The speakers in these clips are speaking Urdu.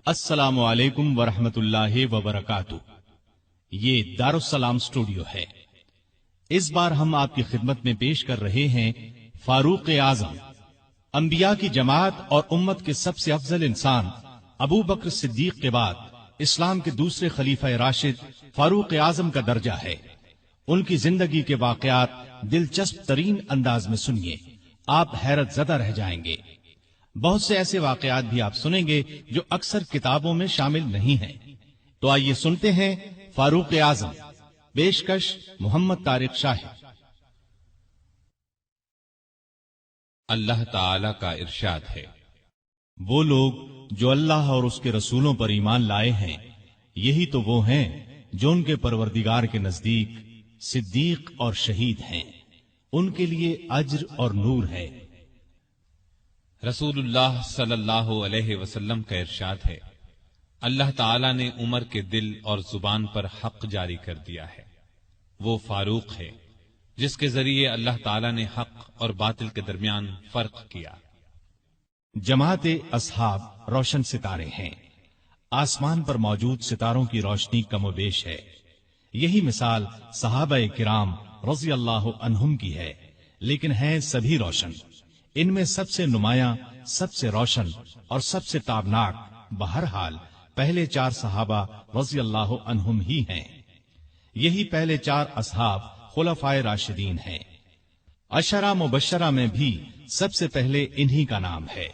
السلام علیکم ورحمۃ اللہ وبرکاتہ۔ یہ دارالسلام اسٹوڈیو ہے۔ اس بار ہم آپ کی خدمت میں پیش کر رہے ہیں فاروق اعظم، انبیاء کی جماعت اور امت کے سب سے افضل انسان ابو بکر صدیق کے بعد اسلام کے دوسرے خلیفہ راشد فاروق اعظم کا درجہ ہے۔ ان کی زندگی کے واقعات دلچسپ ترین انداز میں سنیے، آپ حیرت زدہ رہ جائیں گے۔ بہت سے ایسے واقعات بھی آپ سنیں گے جو اکثر کتابوں میں شامل نہیں ہیں۔ تو آئیے سنتے ہیں فاروق اعظم۔ پیشکش محمد طارق شاہد۔ اللہ تعالی کا ارشاد ہے، وہ لوگ جو اللہ اور اس کے رسولوں پر ایمان لائے ہیں، یہی تو وہ ہیں جو ان کے پروردگار کے نزدیک صدیق اور شہید ہیں، ان کے لیے اجر اور نور ہے۔ رسول اللہ صلی اللہ علیہ وسلم کا ارشاد ہے، اللہ تعالی نے عمر کے دل اور زبان پر حق جاری کر دیا ہے۔ وہ فاروق ہے جس کے ذریعے اللہ تعالی نے حق اور باطل کے درمیان فرق کیا۔ جماعت اصحاب روشن ستارے ہیں، آسمان پر موجود ستاروں کی روشنی کم و بیش ہے۔ یہی مثال صحابہ کرام رضی اللہ عنہم کی ہے، لیکن ہیں سبھی روشن۔ ان میں سب سے نمایاں، سب سے روشن اور سب سے تابناک بہرحال پہلے چار صحابہ رضی اللہ عنہم ہی ہیں۔ یہی پہلے چار اصحاب خلفائے راشدین ہیں۔ عشرہ مبشرہ میں بھی سب سے پہلے انہی کا نام ہے۔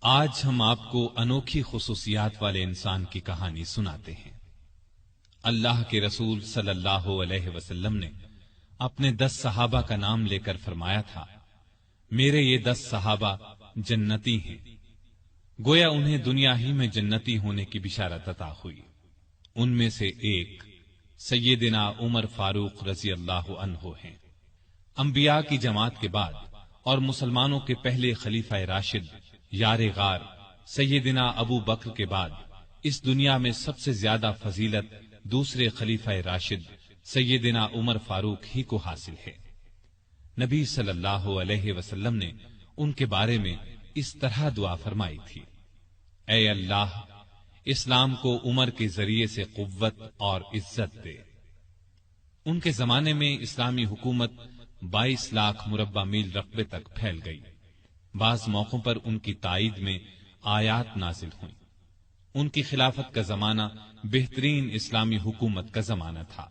آج ہم آپ کو انوکھی خصوصیات والے انسان کی کہانی سناتے ہیں۔ اللہ کے رسول صلی اللہ علیہ وسلم نے اپنے 10 صحابہ کا نام لے کر فرمایا تھا، میرے یہ 10 صحابہ جنتی ہیں۔ گویا انہیں دنیا ہی میں جنتی ہونے کی بشارت عطا ہوئی۔ ان میں سے ایک سیدنا عمر فاروق رضی اللہ عنہ ہیں۔ انبیاء کی جماعت کے بعد اور مسلمانوں کے پہلے خلیفہ راشد یار غار سیدنا ابو بکر کے بعد اس دنیا میں سب سے زیادہ فضیلت دوسرے خلیفہ راشد سیدنا عمر فاروق ہی کو حاصل ہے۔ نبی صلی اللہ علیہ وسلم نے ان کے بارے میں اس طرح دعا فرمائی تھی، اے اللہ اسلام کو عمر کے ذریعے سے قوت اور عزت دے۔ ان کے زمانے میں اسلامی حکومت 22 لاکھ مربع میل رقبے تک پھیل گئی۔ بعض موقعوں پر ان کی تائید میں آیات نازل ہوئیں۔ ان کی خلافت کا زمانہ بہترین اسلامی حکومت کا زمانہ تھا۔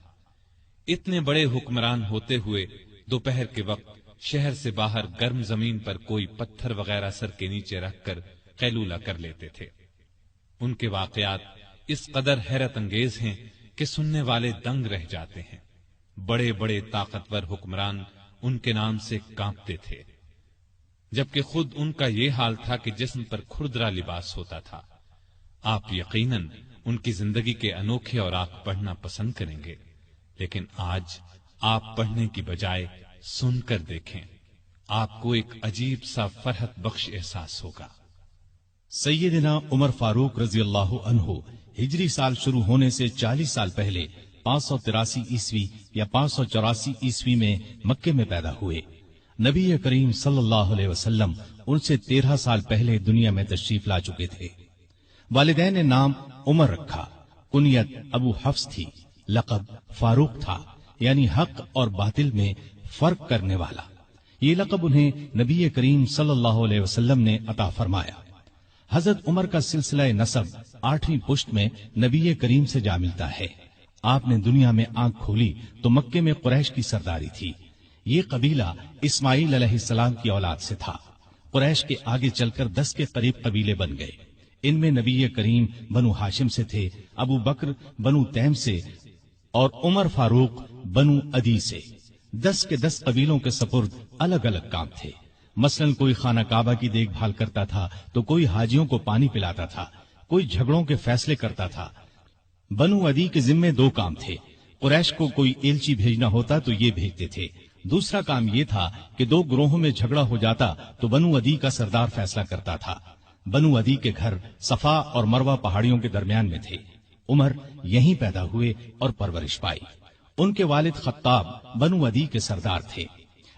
اتنے بڑے حکمران ہوتے ہوئے دوپہر کے وقت شہر سے باہر گرم زمین پر کوئی پتھر وغیرہ سر کے نیچے رکھ کر قیلولہ کر لیتے تھے۔ ان کے واقعات اس قدر حیرت انگیز ہیں کہ سننے والے دنگ رہ جاتے ہیں۔ بڑے بڑے طاقتور حکمران ان کے نام سے کانپتے تھے، جبکہ خود ان کا یہ حال تھا کہ جسم پر کھردرا لباس ہوتا تھا۔ آپ یقیناً ان کی زندگی کے انوکھے اور آپ پڑھنا پسند کریں گے، لیکن آج آپ پڑھنے کی بجائے سن کر دیکھیں، آپ کو ایک عجیب سا فرحت بخش احساس ہوگا۔ سیدنا عمر فاروق رضی اللہ عنہ ہجری سال شروع ہونے سے 40 سال پہلے 583 عیسوی یا 584 عیسوی میں مکے میں پیدا ہوئے۔ نبی کریم صلی اللہ علیہ وسلم ان سے 13 سال پہلے دنیا میں تشریف لا چکے تھے۔ والدین نے نام عمر رکھا، کنیت ابو حفص تھی، لقب فاروق تھا، یعنی حق اور باطل میں فرق کرنے والا۔ یہ لقب انہیں نبی کریم صلی اللہ علیہ وسلم نے عطا فرمایا۔ حضرت عمر کا سلسلہ نسب 8ویں پشت میں نبی کریم سے جا ملتا ہے۔ آپ نے دنیا میں آنکھ کھولی تو مکے میں قریش کی سرداری تھی۔ یہ قبیلہ اسماعیل علیہ السلام کی اولاد سے تھا۔ قریش کے آگے چل کر 10 کے قریب قبیلے بن گئے۔ ان میں نبی کریم بنو ہاشم سے تھے، ابو بکر بنو تیم سے اور عمر فاروق بنو عدی سے۔ 10 کے 10 قبیلوں کے سپرد الگ الگ کام تھے۔ مثلاً کوئی خانہ کعبہ کی دیکھ بھال کرتا تھا تو کوئی حاجیوں کو پانی پلاتا تھا، کوئی جھگڑوں کے فیصلے کرتا تھا۔ بنو عدی کے ذمے 2 کام تھے۔ قریش کو کوئی ایلچی بھیجنا ہوتا تو یہ بھیجتے تھے۔ دوسرا کام یہ تھا کہ 2 گروہوں میں جھگڑا ہو جاتا تو بنو عدی کا سردار فیصلہ کرتا تھا۔ بنو عدی کے گھر صفا اور مروہ پہاڑیوں کے درمیان میں تھے۔ عمر یہیں پیدا ہوئے اور پرورش پائی۔ ان کے والد خطاب بنو عدی کے سردار تھے۔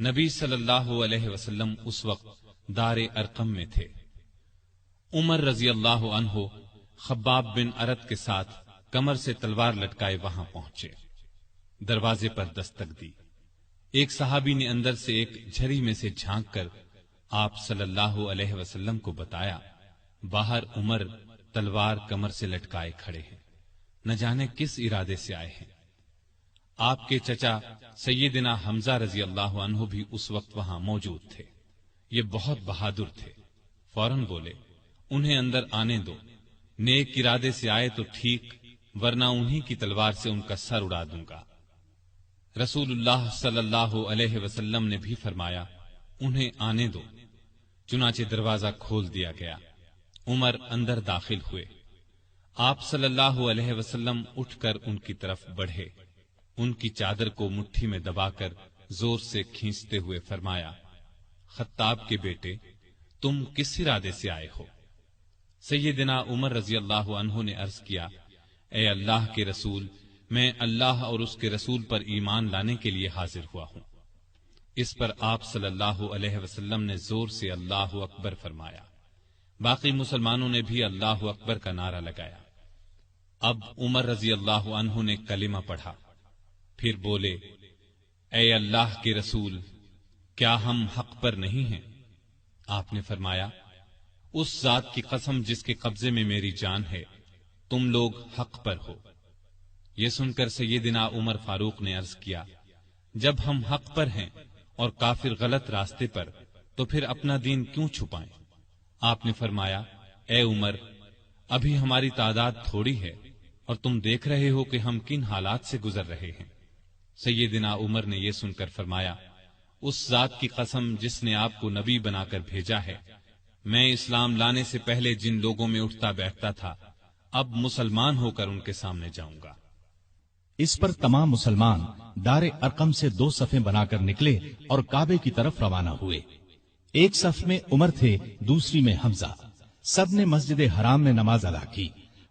نبی صلی اللہ علیہ وسلم اس وقت دار ارقم میں تھے۔ عمر رضی اللہ عنہ خباب بن ارت کے ساتھ کمر سے تلوار لٹکائے وہاں پہنچے۔ دروازے پر دستک دی۔ ایک صحابی نے اندر سے ایک جھری میں سے جھانک کر آپ صلی اللہ علیہ وسلم کو بتایا، باہر عمر تلوار کمر سے لٹکائے کھڑے ہیں، نہ جانے کس ارادے سے آئے ہیں۔ آپ کے چچا سیدنا حمزہ رضی اللہ عنہ بھی اس وقت وہاں موجود تھے۔ یہ بہت بہادر تھے، فوراً بولے، انہیں اندر آنے دو، نیک ارادے سے آئے تو ٹھیک، ورنہ انہی کی تلوار سے ان کا سر اڑا دوں گا۔ رسول اللہ صلی اللہ علیہ وسلم نے بھی فرمایا، انہیں آنے دو۔ چنانچہ دروازہ کھول دیا گیا۔ عمر اندر داخل ہوئے۔ آپ صلی اللہ علیہ وسلم اٹھ کر ان کی طرف بڑھے، ان کی چادر کو مٹھی میں دبا کر زور سے کھینچتے ہوئے فرمایا، خطاب کے بیٹے، تم کس ارادے سے آئے ہو؟ سیدنا عمر رضی اللہ عنہ نے عرض کیا، اے اللہ کے رسول، میں اللہ اور اس کے رسول پر ایمان لانے کے لیے حاضر ہوا ہوں۔ اس پر آپ صلی اللہ علیہ وسلم نے زور سے اللہ اکبر فرمایا۔ باقی مسلمانوں نے بھی اللہ اکبر کا نعرہ لگایا۔ اب عمر رضی اللہ عنہ نے کلمہ پڑھا، پھر بولے، اے اللہ کے رسول، کیا ہم حق پر نہیں ہیں؟ آپ نے فرمایا، اس ذات کی قسم جس کے قبضے میں میری جان ہے، تم لوگ حق پر ہو۔ یہ سن کر سیدنا عمر فاروق نے عرض کیا، جب ہم حق پر ہیں اور کافر غلط راستے پر، تو پھر اپنا دین کیوں چھپائیں؟ آپ نے فرمایا، اے عمر، ابھی ہماری تعداد تھوڑی ہے اور تم دیکھ رہے ہو کہ ہم کن حالات سے گزر رہے ہیں۔ سیدنا عمر نے یہ سن کر فرمایا، اس ذات کی قسم جس نے آپ کو نبی بنا کر بھیجا ہے، میں اسلام لانے سے پہلے جن لوگوں میں اٹھتا بیٹھتا تھا، اب مسلمان ہو کر ان کے سامنے جاؤں گا۔ اس پر تمام مسلمان دار ارقم سے 2 صفیں بنا کر نکلے اور کعبے کی طرف روانہ ہوئے۔ ایک صف میں عمر تھے، دوسری میں حمزہ۔ سب نے مسجد حرام میں نماز ادا کی۔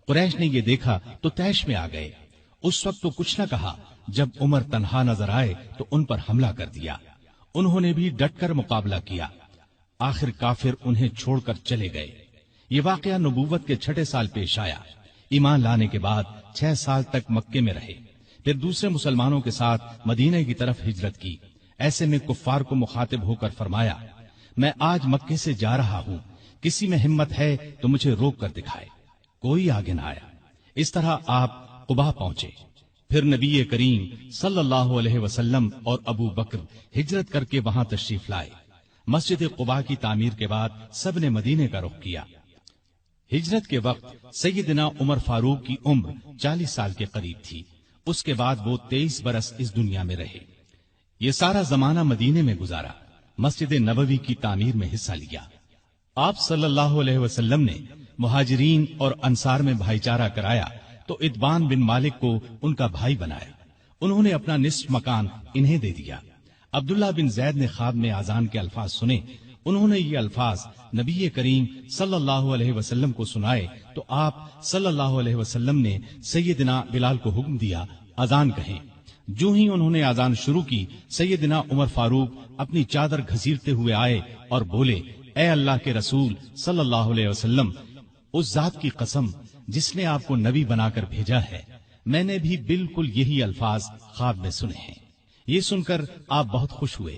قریش نے یہ دیکھا تو طیش میں آ گئے۔ اس وقت تو کچھ نہ کہا، جب عمر تنہا نظر آئے تو ان پر حملہ کر دیا۔ انہوں نے بھی ڈٹ کر مقابلہ کیا۔ آخر کافر انہیں چھوڑ کر چلے گئے۔ یہ واقعہ نبوت کے 6 سال پیش آیا۔ ایمان لانے کے بعد 6 سال تک مکے میں رہے، پھر دوسرے مسلمانوں کے ساتھ مدینہ کی طرف ہجرت کی۔ ایسے میں کفار کو مخاطب ہو کر فرمایا، میں آج مکے سے جا رہا ہوں، کسی میں ہمت ہے تو مجھے روک کر دکھائے۔ کوئی آگے نہ آیا۔ اس طرح آپ قباء پہنچے۔ پھر نبی کریم صلی اللہ علیہ وسلم اور ابو بکر ہجرت کر کے وہاں تشریف لائے۔ مسجد قباء کی تعمیر کے بعد سب نے مدینے کا رخ کیا۔ ہجرت کے وقت سیدنا عمر فاروق کی عمر 40 سال کے قریب تھی۔ اس کے بعد وہ 23 برس اس دنیا میں رہے۔ یہ سارا زمانہ مدینے میں گزارا، مسجد نبوی کی تعمیر میں حصہ لیا۔ آپ صلی اللہ علیہ وسلم نے مہاجرین اور انصار میں بھائی چارہ کرایا تو اتبان بن مالک کو ان کا بھائی بنایا۔ انہوں نے اپنا نصف مکان انہیں دے دیا۔ عبداللہ بن زید نے خواب میں اذان کے الفاظ سنے۔ انہوں نے یہ الفاظ نبی کریم صلی اللہ علیہ وسلم کو سنائے تو آپ صلی اللہ علیہ وسلم نے سیدنا بلال کو حکم دیا، اذان کہیں۔ جو ہی انہوں نے اذان شروع کی، سیدنا عمر فاروق اپنی چادر گھسیٹتے ہوئے آئے اور بولے، اے اللہ کے رسول صلی اللہ علیہ وسلم، اس ذات کی قسم جس نے آپ کو نبی بنا کر بھیجا ہے، میں نے بھی بالکل یہی الفاظ خواب میں سنے ہیں۔ یہ سن کر آپ بہت خوش ہوئے۔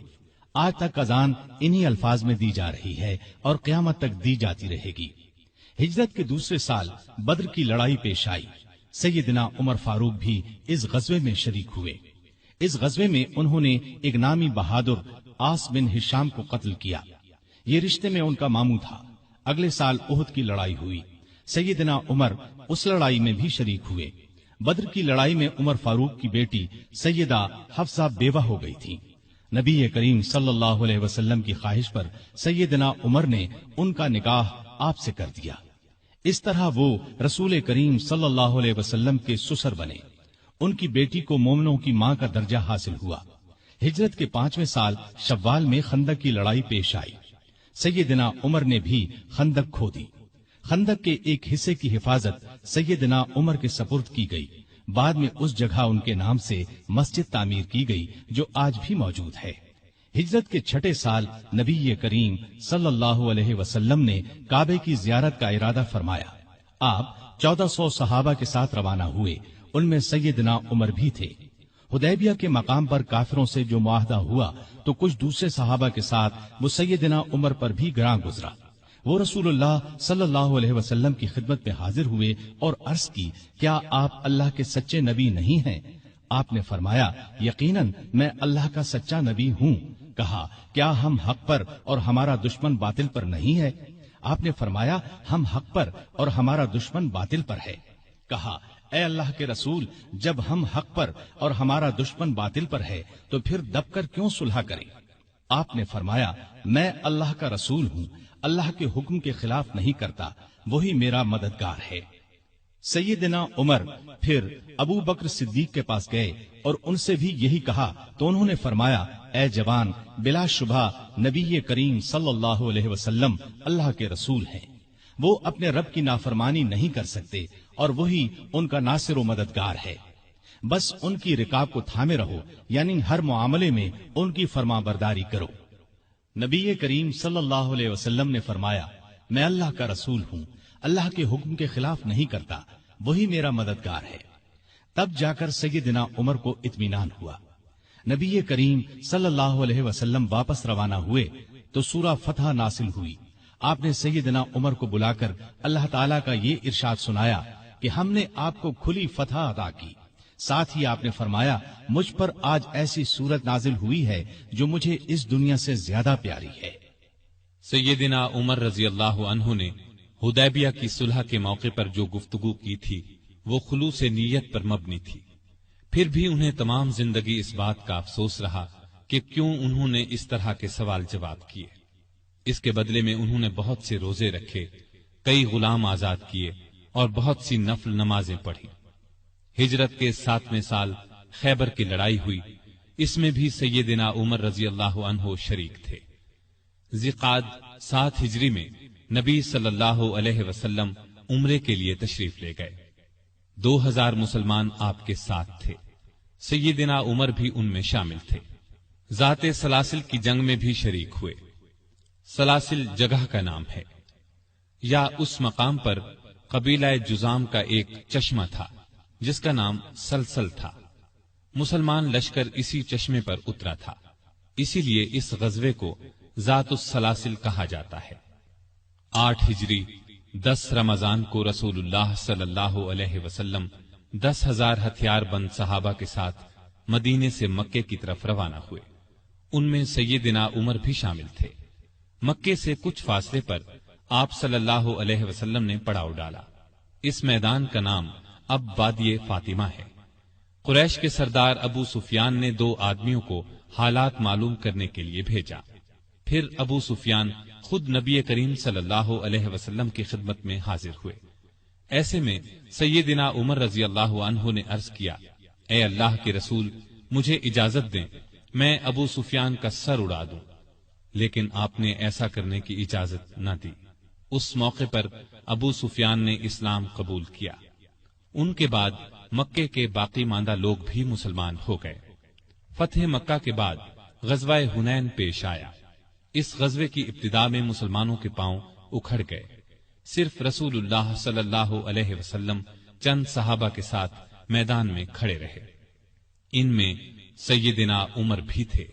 آج تک اذان انہی الفاظ میں دی جا رہی ہے اور قیامت تک دی جاتی رہے گی۔ ہجرت کے دوسرے سال بدر کی لڑائی پیش آئی۔ سیدنا عمر فاروق بھی اس غزوے میں شریک ہوئے۔ اس غزوے میں انہوں نے ایک نامی بہادر آس بن ہشام کو قتل کیا۔ یہ رشتے میں ان کا ماموں تھا۔ اگلے سال احد کی لڑائی ہوئی۔ سیدنا عمر اس لڑائی میں بھی شریک ہوئے۔ بدر کی لڑائی میں عمر فاروق کی بیٹی سیدہ حفصہ بیوہ ہو گئی تھی۔ نبی کریم صلی اللہ علیہ وسلم کی خواہش پر سیدنا عمر نے ان کا نکاح آپ سے کر دیا۔ اس طرح وہ رسول کریم صلی اللہ علیہ وسلم کے سسر بنے۔ ان کی بیٹی کو مومنوں کی ماں کا درجہ حاصل ہوا۔ ہجرت کے 5ویں سال شوال میں خندق کی لڑائی پیش آئی۔ سیدنا عمر نے بھی خندق کھودی۔ خندق کے ایک حصے کی حفاظت سیدنا عمر کے سپرد کی گئی۔ بعد میں اس جگہ ان کے نام سے مسجد تعمیر کی گئی جو آج بھی موجود ہے۔ ہجرت کے چھٹے سال نبی کریم صلی اللہ علیہ وسلم نے کعبے کی زیارت کا ارادہ فرمایا۔ آپ 1400 صحابہ کے ساتھ روانہ ہوئے، ان میں سیدنا عمر بھی تھے۔ حدیبیہ کے مقام پر کافروں سے جو معاہدہ ہوا تو کچھ دوسرے صحابہ کے ساتھ وہ سیدنا عمر پر بھی گراں گزرا۔ وہ رسول اللہ صلی اللہ علیہ وسلم کی خدمت میں حاضر ہوئے اور عرض کی، کیا آپ اللہ کے سچے نبی نہیں ہیں؟ آپ نے فرمایا، یقیناً میں اللہ کا سچا نبی ہوں۔ کہا، کیا ہم حق پر اور ہمارا دشمن باطل پر نہیں ہے؟ آپ نے فرمایا، ہم حق پر اور ہمارا دشمن باطل پر ہے۔ کہا، اے اللہ کے رسول، جب ہم حق پر اور ہمارا دشمن باطل پر ہے تو پھر دب کر کیوں صلح کریں؟ آپ نے فرمایا، میں اللہ کا رسول ہوں، اللہ کے حکم کے خلاف نہیں کرتا، وہی میرا مددگار ہے۔ سیدنا عمر پھر ابو بکر صدیق کے پاس گئے اور ان سے بھی یہی کہا تو انہوں نے فرمایا، اے جوان، بلا شبہ نبی کریم صلی اللہ علیہ وسلم اللہ کے رسول ہیں، وہ اپنے رب کی نافرمانی نہیں کر سکتے اور وہی ان کا ناصر و مددگار ہے۔ بس ان کی رکاب کو تھامے رہو، یعنی ہر معاملے میں ان کی فرما برداری کرو۔ نبی کریم صلی اللہ علیہ وسلم نے فرمایا، میں اللہ کا رسول ہوں، اللہ کے حکم کے خلاف نہیں کرتا، وہی میرا مددگار ہے۔ تب جا کر سیدنا عمر کو اطمینان ہوا۔ نبی کریم صلی اللہ علیہ وسلم واپس روانہ ہوئے تو سورہ فتح نازل ہوئی۔ آپ نے سیدنا عمر کو بلا کر اللہ تعالیٰ کا یہ ارشاد سنایا کہ ہم نے آپ کو کھلی فتح عطا کی۔ ساتھ ہی آپ نے فرمایا، مجھ پر آج ایسی صورت نازل ہوئی ہے جو مجھے اس دنیا سے زیادہ پیاری ہے۔ سیدنا عمر رضی اللہ عنہ نے حدیبیہ کی صلح کے موقع پر جو گفتگو کی تھی وہ خلوص نیت پر مبنی تھی۔ پھر بھی انہیں تمام زندگی اس بات کا افسوس رہا کہ کیوں انہوں نے اس طرح کے سوال جواب کیے۔ اس کے بدلے میں انہوں نے بہت سے روزے رکھے، کئی غلام آزاد کیے اور بہت سی نفل نمازیں پڑھی۔ ہجرت کے 7ویں سال خیبر کی لڑائی ہوئی، اس میں بھی سیدنا عمر رضی اللہ عنہ شریک تھے۔ ذی-قعدہ 7 ہجری میں نبی صلی اللہ علیہ وسلم عمرے کے لیے تشریف لے گئے۔ 2000 مسلمان آپ کے ساتھ تھے، سیدنا عمر بھی ان میں شامل تھے۔ ذات سلاسل کی جنگ میں بھی شریک ہوئے۔ سلاسل جگہ کا نام ہے، یا اس مقام پر قبیلہ جزام کا ایک چشمہ تھا جس کا نام سلسل تھا۔ مسلمان لشکر اسی چشمے پر اترا تھا، اسی لیے اس غزوے کو ذات السلاسل کہا جاتا ہے۔ 8 ہجری 10 رمضان کو رسول اللہ صلی اللہ علیہ وسلم 10,000 ہتھیار بند صحابہ کے ساتھ مدینے سے مکے کی طرف روانہ ہوئے۔ ان میں سیدنا عمر بھی شامل تھے۔ مکے سے کچھ فاصلے پر آپ صلی اللہ علیہ وسلم نے پڑاؤ ڈالا۔ اس میدان کا نام اب وادی فاطمہ ہے۔ قریش کے سردار ابو سفیان نے 2 آدمیوں کو حالات معلوم کرنے کے لیے بھیجا۔ پھر ابو سفیان خود نبی کریم صلی اللہ علیہ وسلم کی خدمت میں حاضر ہوئے۔ ایسے میں سیدنا عمر رضی اللہ عنہ نے عرض کیا، اے اللہ کے رسول، مجھے اجازت دیں میں ابو سفیان کا سر اڑا دوں، لیکن آپ نے ایسا کرنے کی اجازت نہ دی۔ اس موقع پر ابو سفیان نے اسلام قبول کیا۔ ان کے بعد مکے کے باقی ماندہ لوگ بھی مسلمان ہو گئے۔ فتح مکہ کے بعد غزوہ حنین پیش آیا۔ اس غزوے کی ابتدا میں مسلمانوں کے پاؤں اکھڑ گئے۔ صرف رسول اللہ صلی اللہ علیہ وسلم چند صحابہ کے ساتھ میدان میں کھڑے رہے۔ ان میں سیدنا عمر بھی تھے۔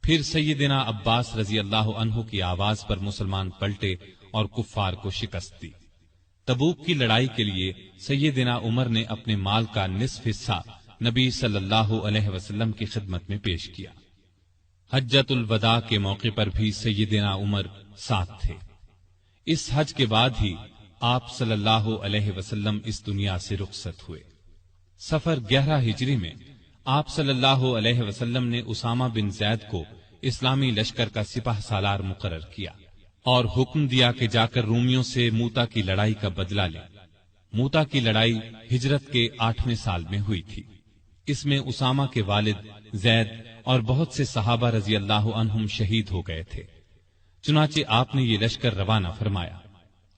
پھر سیدنا عباس رضی اللہ عنہ کی آواز پر مسلمان پلٹے اور کفار کو شکست دی۔ تبوک کی لڑائی کے لیے سیدنا عمر نے اپنے مال کا نصف حصہ نبی صلی اللہ علیہ وسلم کی خدمت میں پیش کیا۔ حجۃ الوداع کے موقع پر بھی سیدنا عمر ساتھ تھے۔ اس حج کے بعد ہی آپ صلی اللہ علیہ وسلم اس دنیا سے رخصت ہوئے۔ سفر 11 ہجری میں آپ صلی اللہ علیہ وسلم نے اسامہ بن زید کو اسلامی لشکر کا سپہ سالار مقرر کیا اور حکم دیا کہ جا کر رومیوں سے موتا کی لڑائی کا بدلہ لے۔ موتا کی لڑائی ہجرت کے 8ویں سال میں ہوئی تھی۔ اس میں اسامہ کے والد زید اور بہت سے صحابہ رضی اللہ عنہم شہید ہو گئے تھے۔ چنانچہ آپ نے یہ لشکر روانہ فرمایا۔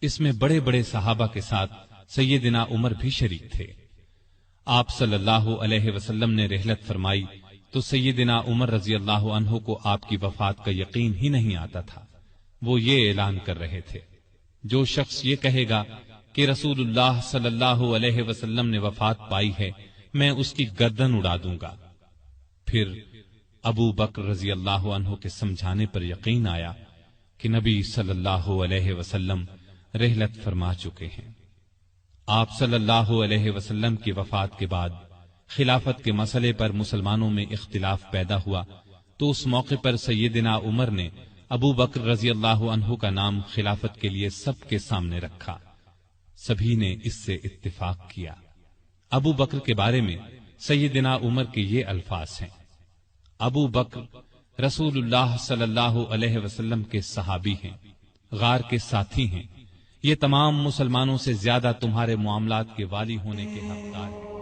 اس میں بڑے بڑے صحابہ کے ساتھ سیدنا عمر بھی شریک تھے۔ آپ صلی اللہ علیہ وسلم نے رحلت فرمائی تو سیدنا عمر رضی اللہ عنہ کو آپ کی وفات کا یقین ہی نہیں آتا تھا۔ وہ یہ اعلان کر رہے تھے، جو شخص یہ کہے گا کہ رسول اللہ صلی اللہ علیہ وسلم نے وفات پائی ہے، میں اس کی گردن اڑا دوں گا۔ پھر ابو بکر رضی اللہ عنہ کے سمجھانے پر یقین آیا کہ نبی صلی اللہ علیہ وسلم رحلت فرما چکے ہیں۔ آپ صلی اللہ علیہ وسلم کی وفات کے بعد خلافت کے مسئلے پر مسلمانوں میں اختلاف پیدا ہوا، تو اس موقع پر سیدنا عمر نے ابو بکر رضی اللہ عنہ کا نام خلافت کے لیے سب کے سامنے رکھا۔ سبھی نے اس سے اتفاق کیا۔ ابو بکر کے بارے میں سیدنا عمر کے یہ الفاظ ہیں: ابو بکر رسول اللہ صلی اللہ علیہ وسلم کے صحابی ہیں، غار کے ساتھی ہیں، یہ تمام مسلمانوں سے زیادہ تمہارے معاملات کے والی ہونے کے حقدار ہیں۔